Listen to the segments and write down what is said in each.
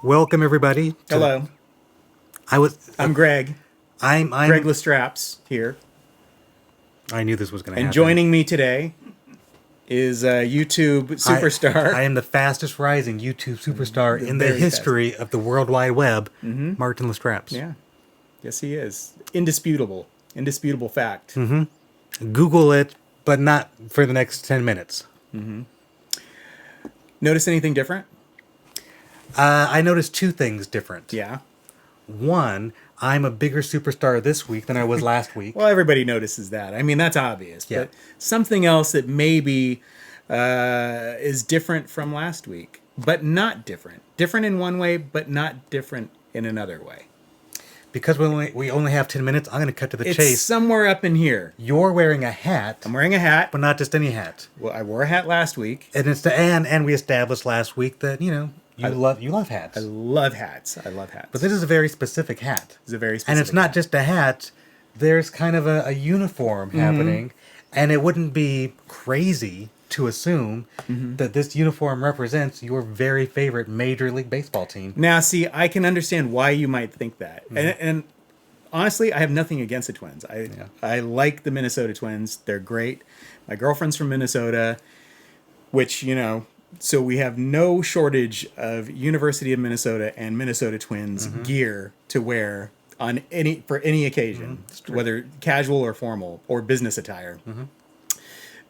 Welcome everybody. Hello, I was. I'm Greg. I'm. Greg Lestraps here. I knew this was going to happen. And joining me today is a YouTube superstar. I am the fastest rising YouTube superstar in the very history of the World Wide Web. Martin Lestraps. Yeah, yes, he is. Indisputable fact. Google it, but not for the next 10 minutes. Notice anything different? I noticed two things different. Yeah. One, I'm a bigger superstar this week than I was last week. Well, everybody notices that. I mean, that's obvious. Yeah. But something else that maybe is different from last week, but not different. Different in one way, but not different in another way. Because we only have 10 minutes, I'm going to cut to the It's chase. somewhere up in here. You're wearing a hat. I'm wearing a hat. But not just any hat. Well, I wore a hat last week. And and we established last week that, you love hats. I love hats. But this is a very specific hat. It's a very specific And it's not hat. just a hat. There's kind of a uniform happening. And it wouldn't be crazy to assume that this uniform represents your very favorite Major League Baseball team. Now, see, I can understand why you might think that. And honestly, I have nothing against the Twins. I like the Minnesota Twins. They're great. My girlfriend's from Minnesota, which, so we have no shortage of University of Minnesota and Minnesota Twins gear to wear on for any occasion, whether casual or formal or business attire.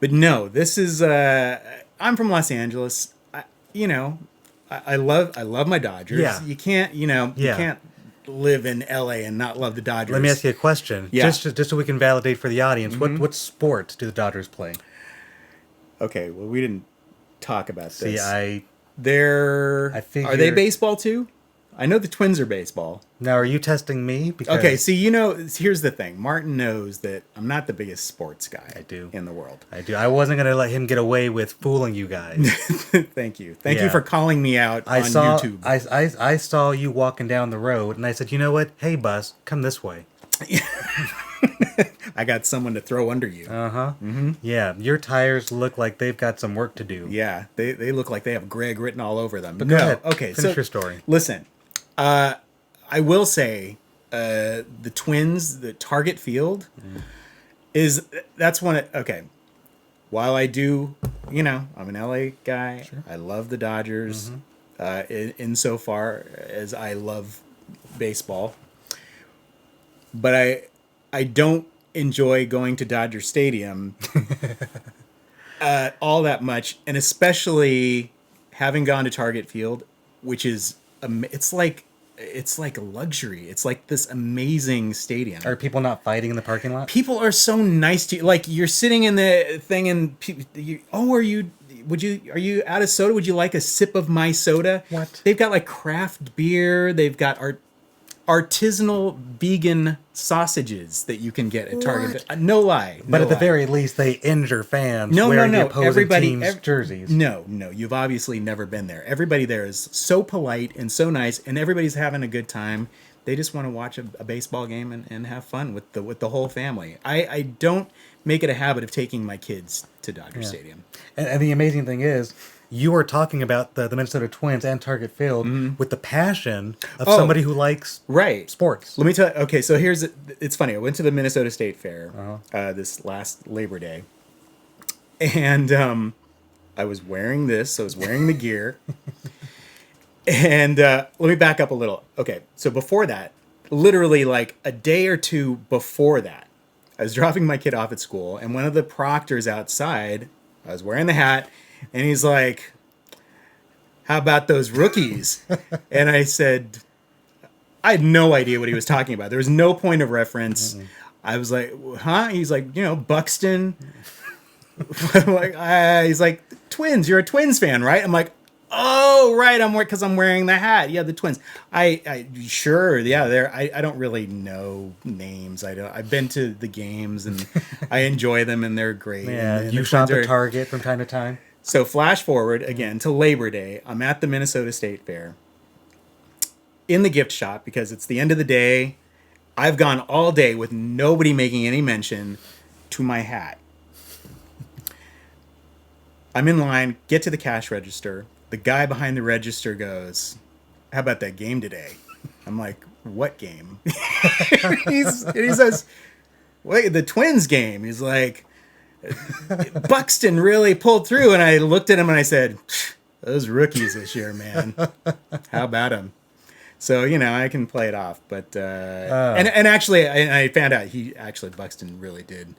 But no, this is I'm from Los Angeles. I love my Dodgers. Yeah. You can't, you can't live in LA and not love the Dodgers. Let me ask you a question. Yeah. Just so we can validate for the audience. What sport do the Dodgers play? Okay, well, we didn't talk about this. See, I figure... Are they baseball too? I know the Twins are baseball. Now, are you testing me? Because Okay, see, here's the thing. Martin knows that I'm not the biggest sports guy in the world. I do. I wasn't going to let him get away with fooling you guys. Thank you. Thank you for calling me out on YouTube. I saw you walking down the road, and I said, you know what? Hey, bus, come this way. I got someone to throw under you. Yeah, your tires look like they've got some work to do. Yeah, they look like they have Greg written all over them. But go ahead. Okay, Finish your story. Listen, I will say the Twins, the Target Field, that's one. Okay, while I do, I'm an LA guy. Sure. I love the Dodgers insofar as I love baseball, but I don't enjoy going to Dodger Stadium all that much, and especially having gone to Target Field, which is it's like a luxury. It's like this amazing stadium. Are people not fighting in the parking lot? People are so nice to you. Like, you're sitting in the thing and are you out of soda? Would you like a sip of my soda? What? They've got like craft beer. They've got artisanal vegan sausages that you can get at Target. No lie. But at the very least, they injure fans No. wearing the opposing team's jerseys. No. You've obviously never been there. Everybody there is so polite and so nice, and everybody's having a good time. They just want to watch a baseball game and have fun with the whole family. I don't make it a habit of taking my kids to Dodger Stadium. And the amazing thing is, you are talking about the Minnesota Twins and Target Field with the passion of somebody who likes sports. Let me tell you. Okay, so it's funny. I went to the Minnesota State Fair this last Labor Day, and I was wearing this. I was wearing the gear. And let me back up a little. Okay, so before that, literally like a day or two before that, I was dropping my kid off at school, and one of the proctors outside, I was wearing the hat, and he's like, "How about those rookies?" And I said, I had no idea what he was talking about. There was no point of reference. I was like, huh? He's like, Buxton. He's like, Twins. You're a Twins fan, right? I'm like, oh, right. Because I'm wearing the hat. Yeah, the Twins. I sure. Yeah, I don't really know names. I've been to the games and I enjoy them and they're great. Yeah, and you shop at Target from time to time. So flash forward again to Labor Day. I'm at the Minnesota State Fair in the gift shop because it's the end of the day. I've gone all day with nobody making any mention to my hat. I'm in line, get to the cash register. The guy behind the register goes, how about that game today? I'm like, what game? He says, wait, the Twins game. He's like, Buxton really pulled through. And I looked at him and I said, those rookies this year, man. How about them? So, I can play it off. But, and actually, I found out Buxton really did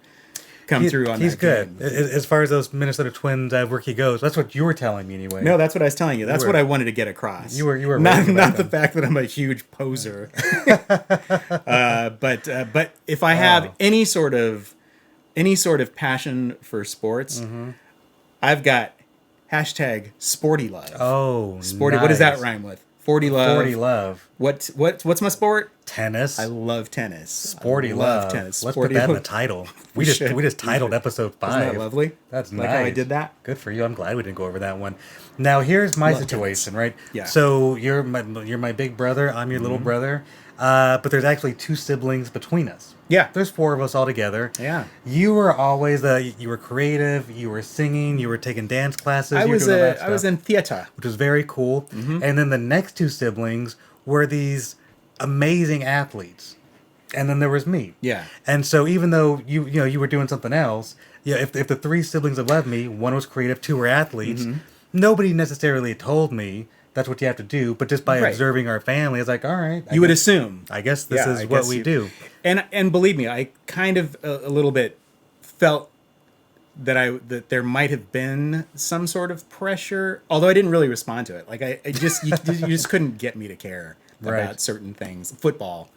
come through on that. He's good. Game. As far as those Minnesota Twins rookie goes, that's what you were telling me anyway. No, that's what I was telling you. That's what I wanted to get across. You were not the fact that I'm a huge poser. But if I have any sort of passion for sports, I've got hashtag sportylove. Oh, sporty. nice. What does that rhyme with? 40 love. 40 love. What's my sport? Tennis. I love tennis. Sporty love love. tennis. Let's Sporty put that in love. the title. We just titled episode 5. Isn't that lovely? That's like nice. How I did that. Good for you. I'm glad we didn't go over that one. Now here's my situation, right? Yeah. So you're my big brother. I'm your little brother. But there's actually 2 siblings between us. Yeah. There's 4 of us all together. Yeah. You were always you were creative. You were singing. You were taking dance classes. I was in theater, which was very cool. And then the next 2 siblings were these amazing athletes. And then there was me. Yeah. And so even though you were doing something else, if the 3 siblings above me, 1 was creative, 2 were athletes, nobody necessarily told me that's what you have to do, but just by observing our family, it's like, all right. You would assume. I guess this is what we do. And believe me, I kind of a little bit felt that there might have been some sort of pressure, although I didn't really respond to it. Like I just you just couldn't get me to care about certain things. Football.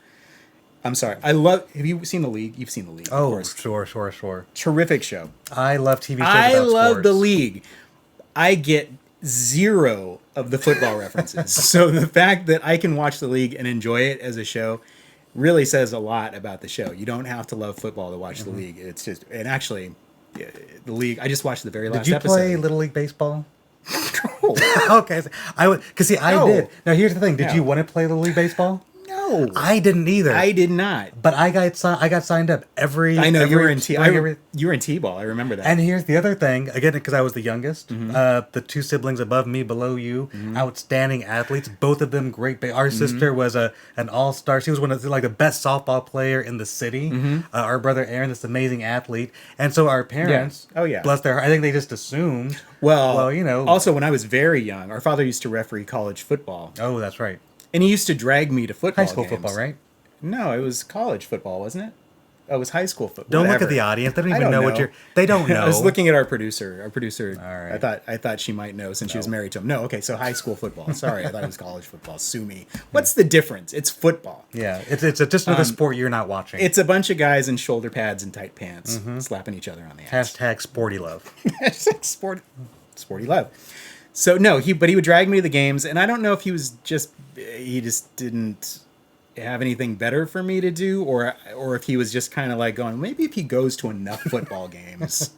I'm sorry. Have you seen The League? You've seen The League. Oh, sure. Terrific show. I love TV shows I about love sports. The League. I get 0 of the football references. So the fact that I can watch The League and enjoy it as a show really says a lot about the show. You don't have to love football to watch The League. It's just, and actually, The League, I just watched the very last episode. Did you play Little League Baseball? No. Okay. I did. Now here's the thing. Did you want to play Little League Baseball? No. I didn't either. I did not. But I got signed up I know you were in T-ball. I remember that. And here's the other thing, again, because I was the youngest, the 2 siblings above me, below you, outstanding athletes, both of them great. Our sister was an all-star. She was one of the best softball player in the city. Our brother Aaron, this amazing athlete. And so our parents, bless their heart, I think they just assumed. Well, Also, when I was very young, our father used to referee college football. Oh, that's right. And he used to drag me to football High school games. football, right? No, it was college football, wasn't it? Oh, it was high school football. Don't look at the audience. They don't even know what you're... They don't know. I was looking at our producer. All right. I thought she might know since she was married to him. No, okay, so high school football. Sorry, I thought it was college football. Sue me. What's the difference? It's football. Yeah, it's just another sport you're not watching. It's a bunch of guys in shoulder pads and tight pants slapping each other on the ass. Hashtag sporty love. Hashtag sporty love. So no, he would drag me to the games, and I don't know if he just didn't have anything better for me to do, or if he was just kind of like going, maybe if he goes to enough football games.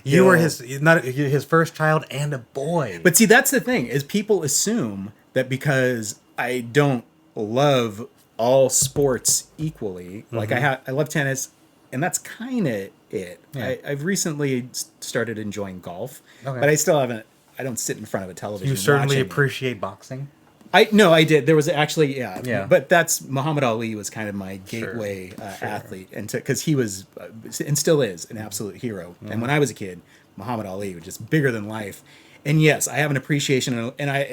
You were his first child and a boy. But see, that's the thing, is people assume that because I don't love all sports equally, like I love tennis, and that's kind of it. Yeah. I've recently started enjoying golf, but I still haven't. I don't sit in front of a television. You certainly appreciate boxing. I did. There was actually, but that's Muhammad Ali was kind of my gateway athlete, and because he was and still is an absolute hero. And when I was a kid, Muhammad Ali was just bigger than life. And yes, I have an appreciation, and I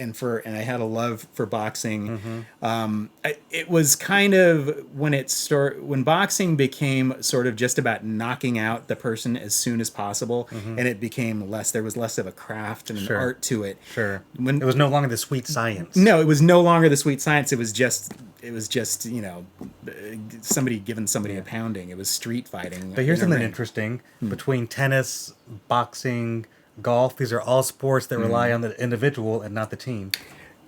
had a love for boxing. It was kind of when boxing became sort of just about knocking out the person as soon as possible, and it became there was less of a craft and an art to it. Sure. When it was no longer the sweet science. No, it was no longer the sweet science. It was just somebody giving somebody a pounding. It was street fighting. But here's something interesting between tennis, boxing, golf. These are all sports that rely on the individual and not the team.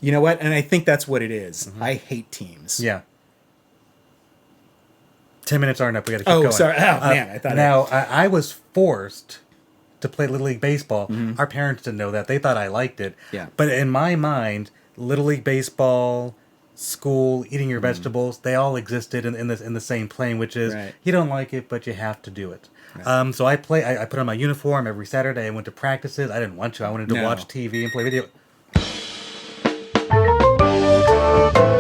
You know what? And I think that's what it is. I hate teams. Yeah. 10 minutes aren't up. We got to keep going. Oh, sorry. Oh, man. I thought I was forced to play Little League Baseball. Our parents didn't know that. They thought I liked it. Yeah. But in my mind, Little League Baseball, school, eating your vegetables, they all existed in the same plane, which is you don't like it, but you have to do it. Right. So I put on my uniform every Saturday. I went to practices. I didn't want to. I wanted to watch TV and play video. Bye.